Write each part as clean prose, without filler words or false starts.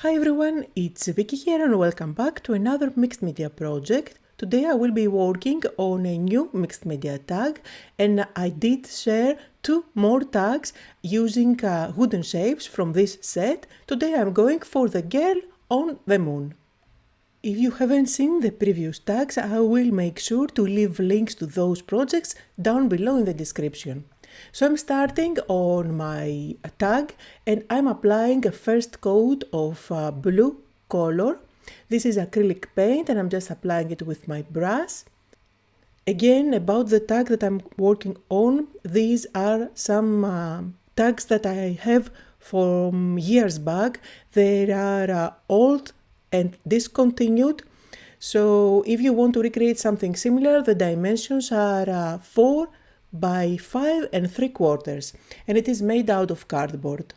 Hi everyone, it's Vicky here and welcome back to another mixed media project. Today I will be working on a new mixed media tag and I did share two more tags using wooden shapes from this set. Today I'm going for the girl on the moon. If you haven't seen the previous tags, I will make sure to leave links to those projects down below in the description. So I'm starting on my tag and I'm applying a first coat of blue color. This is acrylic paint and I'm just applying it with my brush. Again, about the tag that I'm working on, these are some tags that I have from years back. They are old and discontinued. So if you want to recreate something similar, the dimensions are 4 by 5 3/4 and it is made out of cardboard.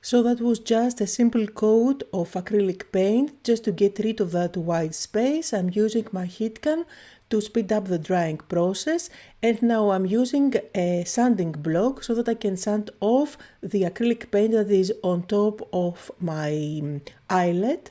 So that was just a simple coat of acrylic paint just to get rid of that white space. I'm using my heat gun to speed up the drying process, and now I'm using a sanding block so that I can sand off the acrylic paint that is on top of my eyelet.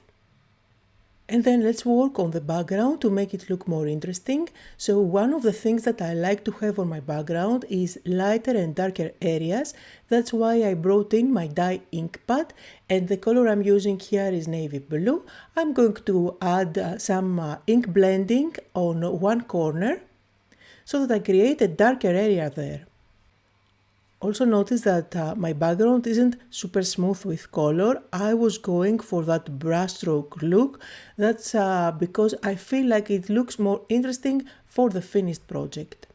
And then let's work on the background to make it look more interesting. So one of the things that I like to have on my background is lighter and darker areas. That's why I brought in my dye ink pad, and the color I'm using here is navy blue. I'm going to add some ink blending on one corner so that I create a darker area there. Also notice that my background isn't super smooth with color. I was going for that brushstroke look. That's because I feel like it looks more interesting for the finished project.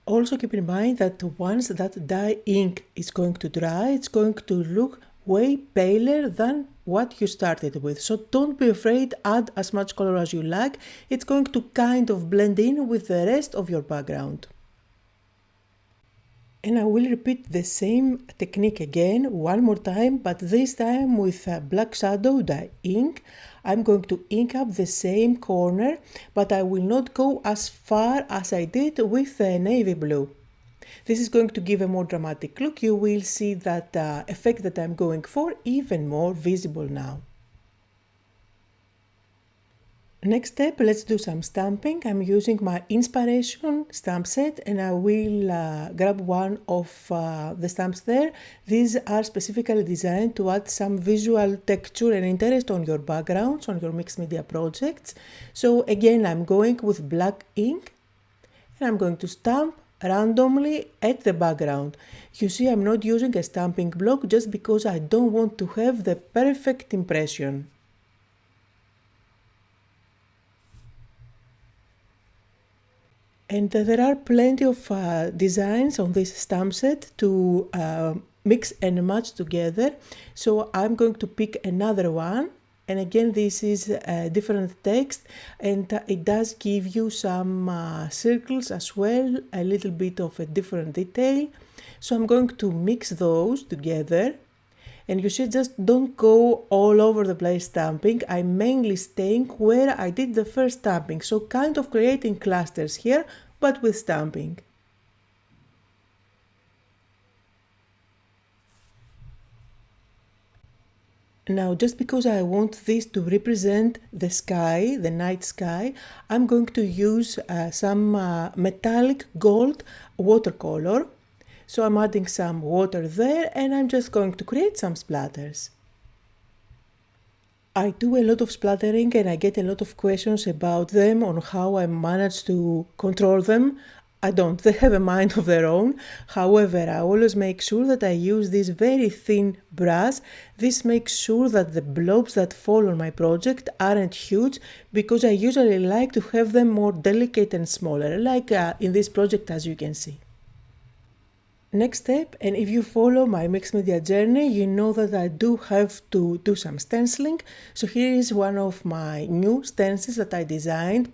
Also keep in mind that once that dye ink is going to dry, it's going to look way paler than what you started with. So don't be afraid, add as much color as you like. It's going to kind of blend in with the rest of your background. And I will repeat the same technique again one more time, but this time with black shadow dye ink. I'm going to ink up the same corner, but I will not go as far as I did with the navy blue. This is going to give a more dramatic look. You will see that effect that I'm going for even more visible now. Next step, let's do some stamping. I'm using my inspiration stamp set and I will grab one of the stamps there. These are specifically designed to add some visual texture and interest on your backgrounds, on your mixed media projects. So again, I'm going with black ink and I'm going to stamp randomly at the background. You see, I'm not using a stamping block just because I don't want to have the perfect impression. And there are plenty of designs on this stamp set to mix and match together. So I'm going to pick another one. And again, this is a different text and it does give you some circles as well, a little bit of a different detail. So I'm going to mix those together. And you should just don't go all over the place stamping. I'm mainly staying where I did the first stamping. So kind of creating clusters here, but with stamping. Now, just because I want this to represent the sky, the night sky, I'm going to use some metallic gold watercolor. So I'm adding some water there and I'm just going to create some splatters. I do a lot of splattering and I get a lot of questions about them, on how I manage to control them. I don't, they have a mind of their own. However, I always make sure that I use this very thin brush. This makes sure that the blobs that fall on my project aren't huge, because I usually like to have them more delicate and smaller, like in this project as you can see. Next step, and if you follow my mixed media journey, you know that I do have to do some stenciling. So here is one of my new stencils that I designed.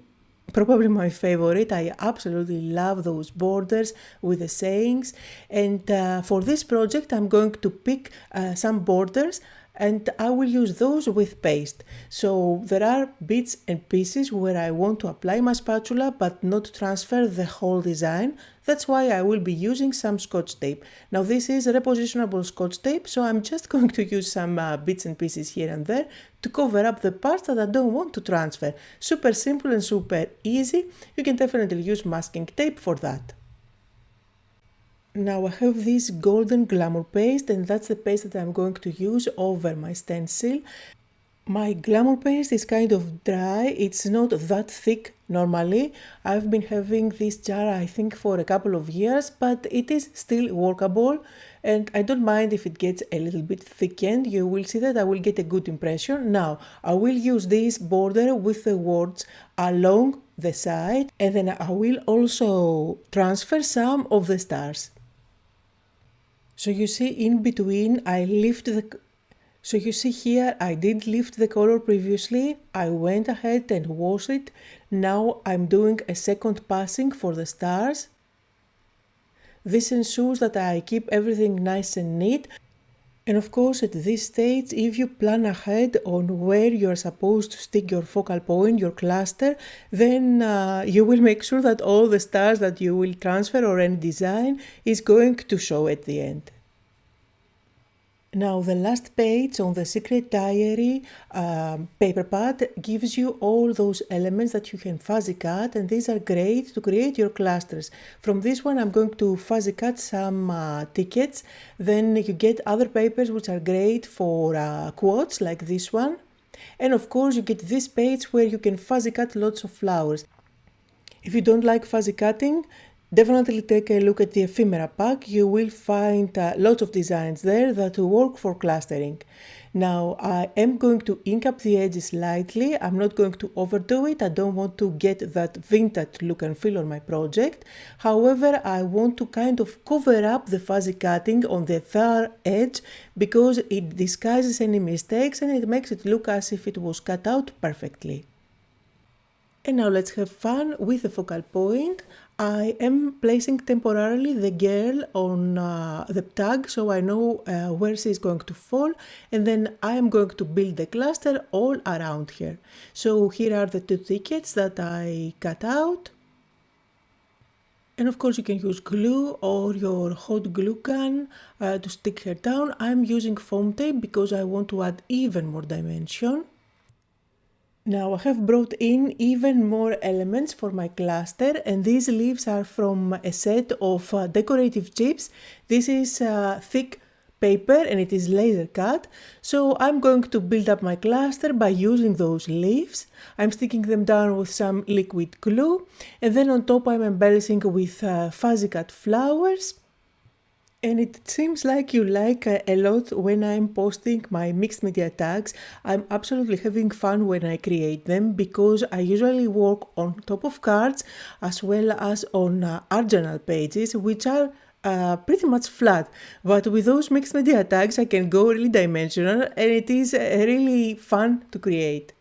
Probably my favorite. I absolutely love those borders with the sayings. And for this project, I'm going to pick some borders and I will use those with paste. So there are bits and pieces where I want to apply my spatula but not transfer the whole design. That's why I will be using some Scotch tape. Now this is repositionable Scotch tape, so I'm just going to use some bits and pieces here and there to cover up the parts that I don't want to transfer. Super simple and super easy. You can definitely use masking tape for that. Now I have this golden Glamour paste, and that's the paste that I'm going to use over my stencil. My Glamour paste is kind of dry, it's not that thick normally. I've been having this jar I think for a couple of years, but it is still workable and I don't mind if it gets a little bit thickened. You will see that I will get a good impression. Now I will use this border with the words along the side, and then I will also transfer some of the stars. So you see in between So you see here I did lift the color previously, I went ahead and washed it. Now I'm doing a second passing for the stars. This ensures that I keep everything nice and neat. And of course at this stage, if you plan ahead on where you're supposed to stick your focal point, your cluster, then you will make sure that all the stars that you will transfer or any design is going to show at the end. Now the last page on the Secret Diary paper pad gives you all those elements that you can fuzzy cut, and these are great to create your clusters. From this one I'm going to fuzzy cut some tickets. Then you get other papers which are great for quotes like this one. And of course you get this page where you can fuzzy cut lots of flowers. If you don't like fuzzy cutting, definitely take a look at the ephemera pack. You will find lots of designs there that will work for clustering. Now I am going to ink up the edges lightly. I'm not going to overdo it. I don't want to get that vintage look and feel on my project. However, I want to kind of cover up the fuzzy cutting on the far edge because it disguises any mistakes and it makes it look as if it was cut out perfectly. And now let's have fun with the focal point. I am placing temporarily the girl on the tag so I know where she is going to fall, and then I am going to build the cluster all around her. So here are the two tickets that I cut out. And of course you can use glue or your hot glue gun to stick her down. I'm using foam tape because I want to add even more dimension. Now I have brought in even more elements for my cluster, and these leaves are from a set of decorative chips. This is thick paper and it is laser cut, so I'm going to build up my cluster by using those leaves. I'm sticking them down with some liquid glue, and then on top I'm embellishing with fuzzy cut flowers. And it seems like you like a lot when I'm posting my mixed media tags. I'm absolutely having fun when I create them because I usually work on top of cards as well as on art journal pages, which are pretty much flat. But with those mixed media tags I can go really dimensional and it is really fun to create.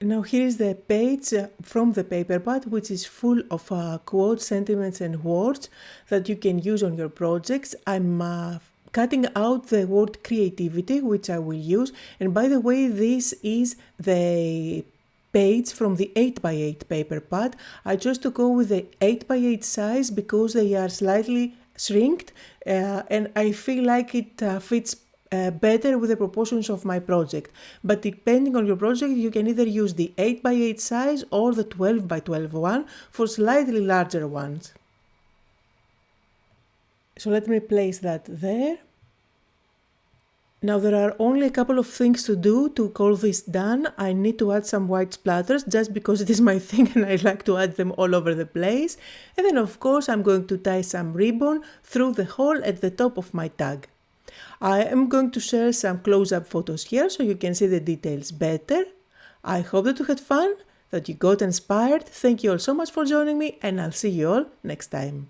Now here is the page from the paper pad, which is full of quotes, sentiments and words that you can use on your projects. I'm cutting out the word creativity, which I will use. And by the way, this is the page from the 8x8 paper pad. I chose to go with the 8x8 size because they are slightly shrinked and I feel like it fits better with the proportions of my project. But depending on your project, you can either use the 8x8 size or the 12x12 one for slightly larger ones. So let me place that there. Now there are only a couple of things to do to call this done. I need to add some white splatters just because it is my thing and I like to add them all over the place. And then of course I'm going to tie some ribbon through the hole at the top of my tag. I am going to share some close-up photos here so you can see the details better. I hope that you had fun, that you got inspired. Thank you all so much for joining me, and I'll see you all next time.